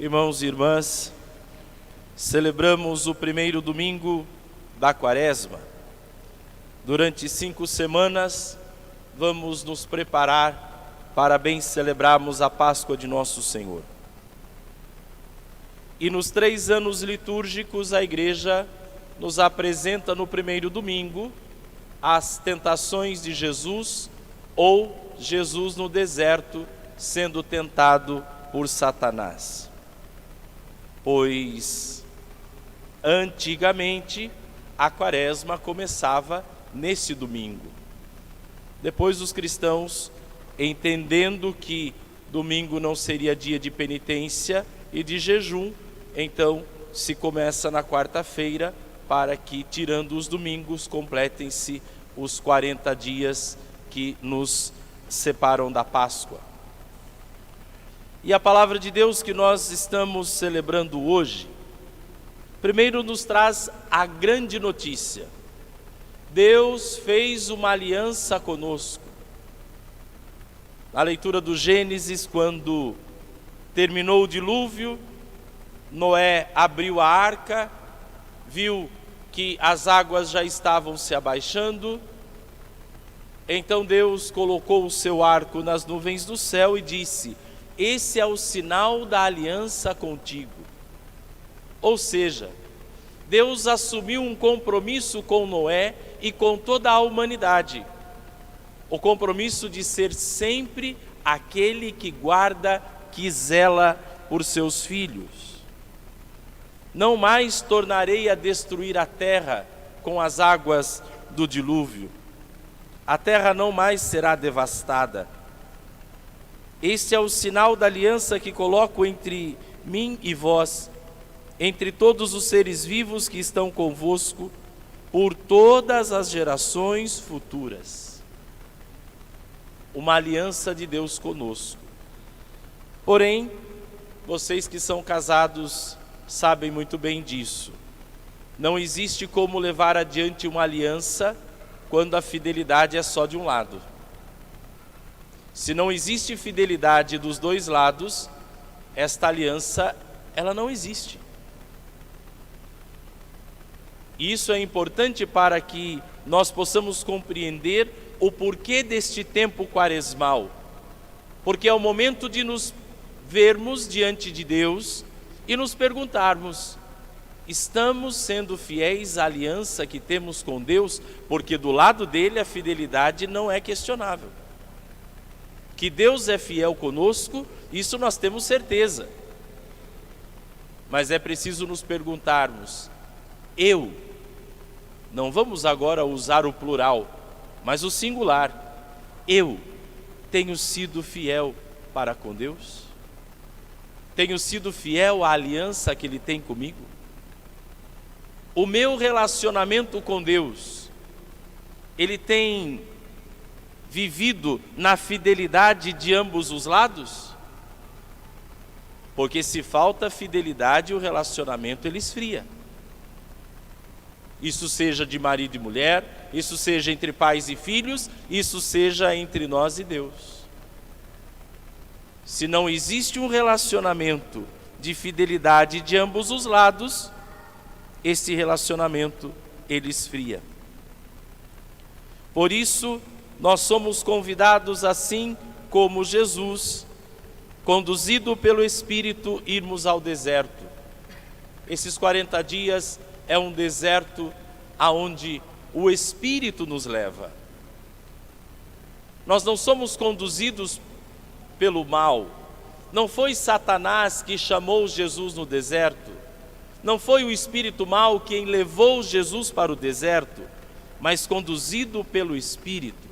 Irmãos e irmãs, celebramos o primeiro domingo da Quaresma. Durante 5 semanas, vamos nos preparar para bem celebrarmos a Páscoa de Nosso Senhor. E nos 3 anos litúrgicos, a Igreja nos apresenta no primeiro domingo as tentações de Jesus, ou Jesus no deserto, sendo tentado por Satanás. Pois antigamente a Quaresma começava nesse domingo. Depois os cristãos, entendendo que domingo não seria dia de penitência e de jejum, então se começa na quarta-feira, para que, tirando os domingos, completem-se os 40 dias que nos separam da Páscoa. E a palavra de Deus que nós estamos celebrando hoje, primeiro nos traz a grande notícia: Deus fez uma aliança conosco. Na leitura do Gênesis, quando terminou o dilúvio, Noé abriu a arca, viu que as águas já estavam se abaixando, então Deus colocou o seu arco nas nuvens do céu e disse: esse é o sinal da aliança contigo. Ou seja, Deus assumiu um compromisso com Noé e com toda a humanidade. O compromisso de ser sempre aquele que guarda, que zela por seus filhos. Não mais tornarei a destruir a terra com as águas do dilúvio. A terra não mais será devastada. Este é o sinal da aliança que coloco entre mim e vós, entre todos os seres vivos que estão convosco, por todas as gerações futuras. Uma aliança de Deus conosco. Porém, vocês que são casados sabem muito bem disso. Não existe como levar adiante uma aliança quando a fidelidade é só de um lado. Se não existe fidelidade dos dois lados, esta aliança, ela não existe. Isso é importante para que nós possamos compreender o porquê deste tempo quaresmal. Porque é o momento de nos vermos diante de Deus e nos perguntarmos: estamos sendo fiéis à aliança que temos com Deus? Porque do lado dele a fidelidade não é questionável. Que Deus é fiel conosco, isso nós temos certeza. Mas é preciso nos perguntarmos: não vamos agora usar o plural, mas o singular, eu tenho sido fiel para com Deus? Tenho sido fiel à aliança que Ele tem comigo? O meu relacionamento com Deus, ele tem vivido na fidelidade de ambos os lados? Porque se falta fidelidade, o relacionamento ele esfria. Isso seja de marido e mulher, isso seja entre pais e filhos, isso seja entre nós e Deus. Se não existe um relacionamento de fidelidade de ambos os lados, esse relacionamento ele esfria. Por isso, nós somos convidados, assim como Jesus, conduzido pelo Espírito, irmos ao deserto. Esses 40 dias é um deserto aonde o Espírito nos leva. Nós não somos conduzidos pelo mal. Não foi Satanás que chamou Jesus no deserto. Não foi o espírito mau quem levou Jesus para o deserto, mas conduzido pelo Espírito.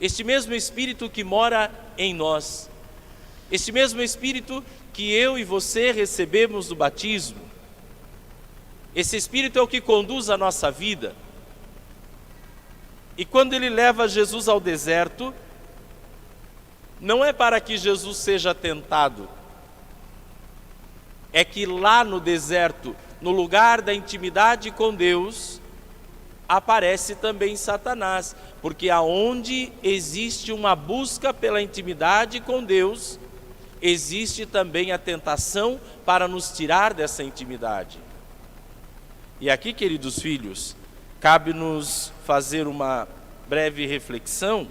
Este mesmo Espírito que mora em nós, este mesmo Espírito que eu e você recebemos do batismo, esse Espírito é o que conduz a nossa vida. E quando ele leva Jesus ao deserto, não é para que Jesus seja tentado, é que lá no deserto, no lugar da intimidade com Deus, aparece também Satanás, porque aonde existe uma busca pela intimidade com Deus, existe também a tentação para nos tirar dessa intimidade. E aqui, queridos filhos, cabe-nos fazer uma breve reflexão,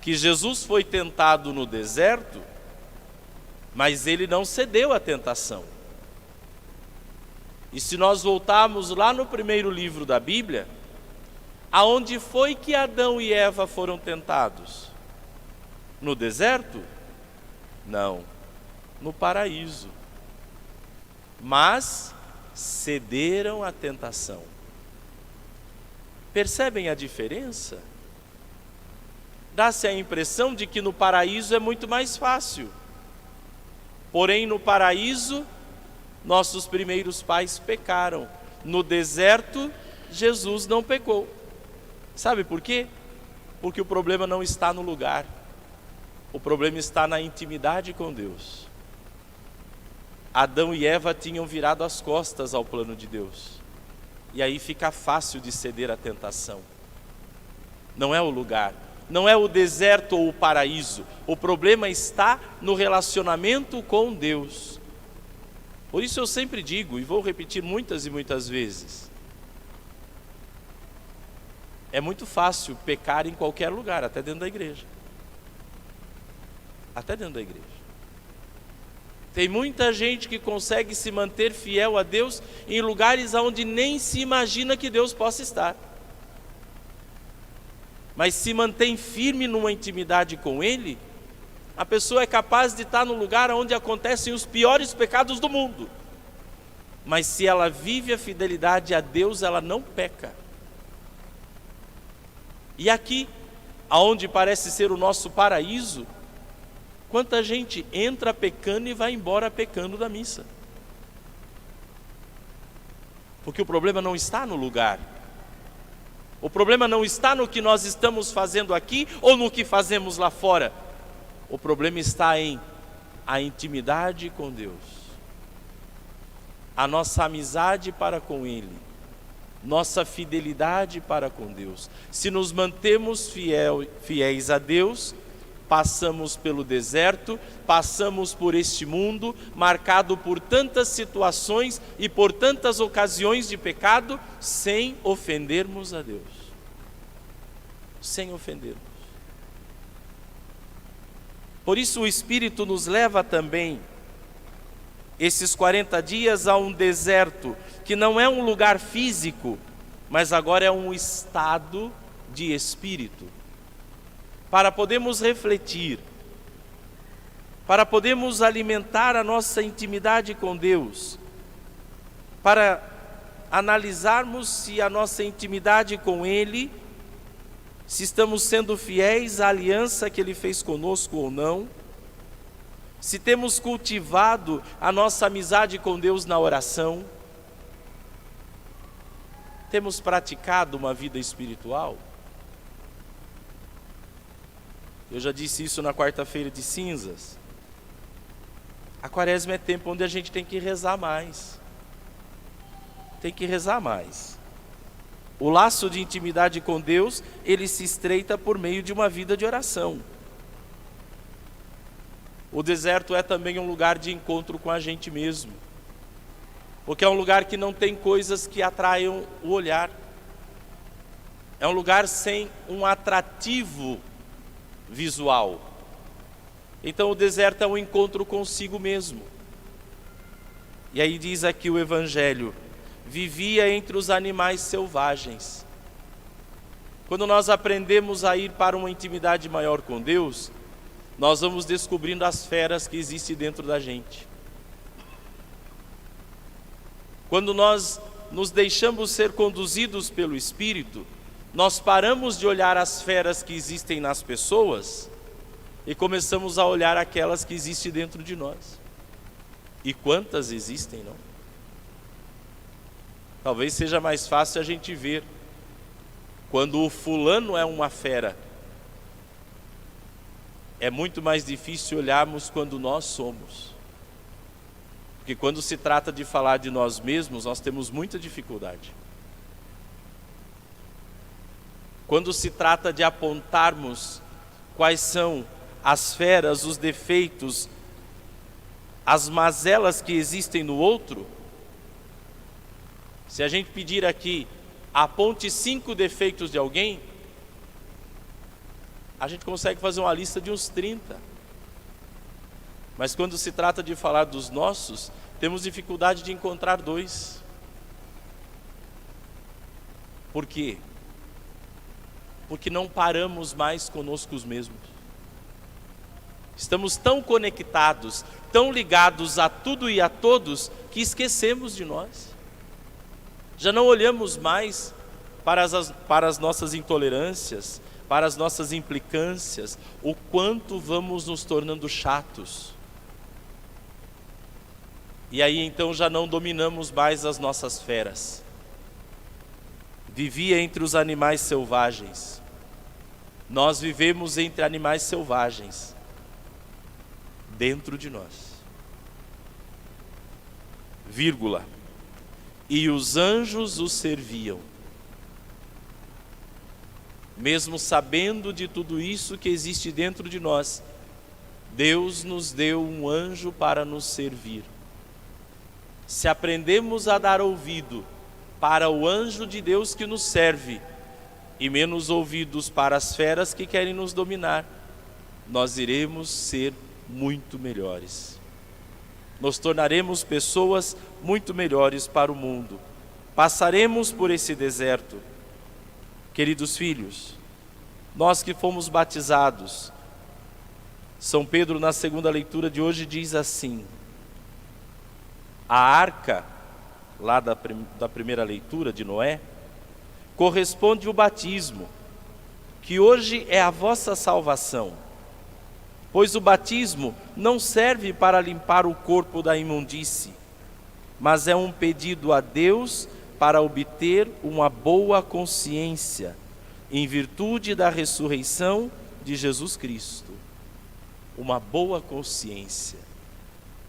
que Jesus foi tentado no deserto, mas ele não cedeu à tentação. E se nós voltarmos lá no primeiro livro da Bíblia, aonde foi que Adão e Eva foram tentados? No deserto? Não, no paraíso. Mas cederam à tentação. Percebem a diferença? Dá-se a impressão de que no paraíso é muito mais fácil. Porém, no paraíso, nossos primeiros pais pecaram. No deserto, Jesus não pecou. Sabe por quê? Porque o problema não está no lugar. O problema está na intimidade com Deus. Adão e Eva tinham virado as costas ao plano de Deus. E aí fica fácil de ceder à tentação. Não é o lugar, não é o deserto ou o paraíso. O problema está no relacionamento com Deus. Por isso eu sempre digo, e vou repetir muitas e muitas vezes, é muito fácil pecar em qualquer lugar, até dentro da igreja. Até dentro da igreja. Tem muita gente que consegue se manter fiel a Deus em lugares onde nem se imagina que Deus possa estar. Mas se mantém firme numa intimidade com Ele, a pessoa é capaz de estar no lugar onde acontecem os piores pecados do mundo. Mas se ela vive a fidelidade a Deus, ela não peca. E aqui, aonde parece ser o nosso paraíso, quanta gente entra pecando e vai embora pecando da missa. Porque o problema não está no lugar. O problema não está no que nós estamos fazendo aqui ou no que fazemos lá fora. O problema está em a intimidade com Deus. A nossa amizade para com Ele. Nossa fidelidade para com Deus. Se nos mantemos fiéis a Deus, passamos pelo deserto, passamos por este mundo, marcado por tantas situações e por tantas ocasiões de pecado, sem ofendermos a Deus. Sem ofendermos. Por isso o Espírito nos leva também, esses 40 dias, a um deserto, que não é um lugar físico, mas agora é um estado de espírito. Para podermos refletir, para podermos alimentar a nossa intimidade com Deus, para analisarmos se a nossa intimidade com Ele, se estamos sendo fiéis à aliança que Ele fez conosco ou não, se temos cultivado a nossa amizade com Deus na oração, temos praticado uma vida espiritual. Eu já disse isso na quarta-feira de cinzas. A quaresma é tempo onde a gente tem que rezar mais. Tem que rezar mais. O laço de intimidade com Deus, ele se estreita por meio de uma vida de oração. O deserto é também um lugar de encontro com a gente mesmo. Porque é um lugar que não tem coisas que atraiam o olhar. É um lugar sem um atrativo visual. Então o deserto é um encontro consigo mesmo. E aí diz aqui o Evangelho: vivia entre os animais selvagens. Quando nós aprendemos a ir para uma intimidade maior com Deus, nós vamos descobrindo as feras que existem dentro da gente. Quando nós nos deixamos ser conduzidos pelo Espírito, nós paramos de olhar as feras que existem nas pessoas e começamos a olhar aquelas que existem dentro de nós. E quantas existem, não? Talvez seja mais fácil a gente ver quando o fulano é uma fera. É muito mais difícil olharmos quando nós somos. Porque quando se trata de falar de nós mesmos, nós temos muita dificuldade. Quando se trata de apontarmos quais são as feras, os defeitos, as mazelas que existem no outro, se a gente pedir aqui, aponte 5 defeitos de alguém, a gente consegue fazer uma lista de uns 30. Mas quando se trata de falar dos nossos, temos dificuldade de encontrar 2. Por quê? Porque não paramos mais conosco mesmos. Estamos tão conectados, tão ligados a tudo e a todos, que esquecemos de nós. Já não olhamos mais para as nossas intolerâncias, para as nossas implicâncias, o quanto vamos nos tornando chatos. E aí então já não dominamos mais as nossas feras. Vivia entre os animais selvagens. Nós vivemos entre animais selvagens, dentro de nós. Vírgula. E os anjos os serviam. Mesmo sabendo de tudo isso que existe dentro de nós, Deus nos deu um anjo para nos servir. Se aprendemos a dar ouvido para o anjo de Deus que nos serve, e menos ouvidos para as feras que querem nos dominar, nós iremos ser muito melhores. Nos tornaremos pessoas muito melhores para o mundo. Passaremos por esse deserto. Queridos filhos, nós que fomos batizados, São Pedro na segunda leitura de hoje diz assim: a arca, lá da primeira leitura de Noé, corresponde ao batismo, que hoje é a vossa salvação. Pois o batismo não serve para limpar o corpo da imundície, mas é um pedido a Deus para obter uma boa consciência, em virtude da ressurreição de Jesus Cristo. Uma boa consciência.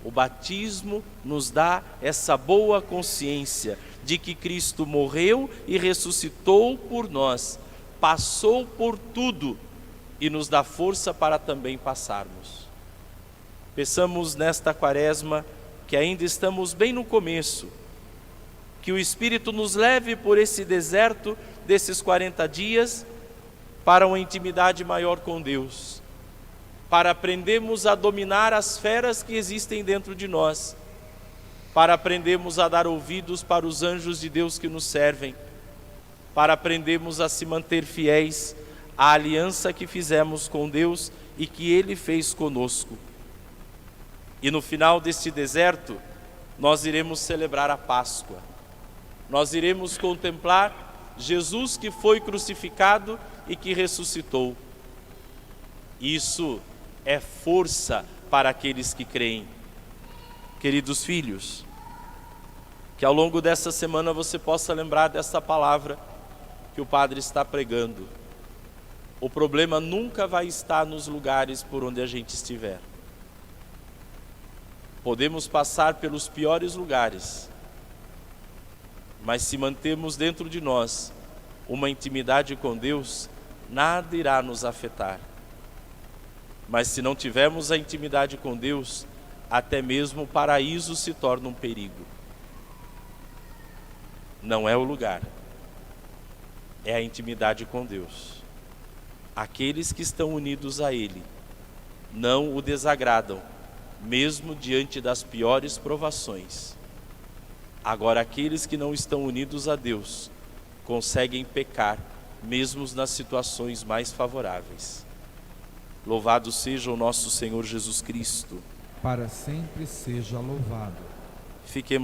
O batismo nos dá essa boa consciência de que Cristo morreu e ressuscitou por nós, passou por tudo e nos dá força para também passarmos. Peçamos nesta quaresma, que ainda estamos bem no começo, que o Espírito nos leve por esse deserto desses 40 dias para uma intimidade maior com Deus, para aprendermos a dominar as feras que existem dentro de nós, para aprendermos a dar ouvidos para os anjos de Deus que nos servem, para aprendermos a se manter fiéis à aliança que fizemos com Deus e que Ele fez conosco. E no final deste deserto, nós iremos celebrar a Páscoa. Nós iremos contemplar Jesus que foi crucificado e que ressuscitou. Isso é força para aqueles que creem. Queridos filhos, que ao longo dessa semana você possa lembrar dessa palavra que o Padre está pregando. O problema nunca vai estar nos lugares por onde a gente estiver. Podemos passar pelos piores lugares, mas se mantermos dentro de nós uma intimidade com Deus, nada irá nos afetar. Mas se não tivermos a intimidade com Deus, até mesmo o paraíso se torna um perigo. Não é o lugar, é a intimidade com Deus. Aqueles que estão unidos a Ele não o desagradam, mesmo diante das piores provações. Agora, aqueles que não estão unidos a Deus conseguem pecar, mesmo nas situações mais favoráveis. Louvado seja o nosso Senhor Jesus Cristo. Para sempre seja louvado. Fiquemos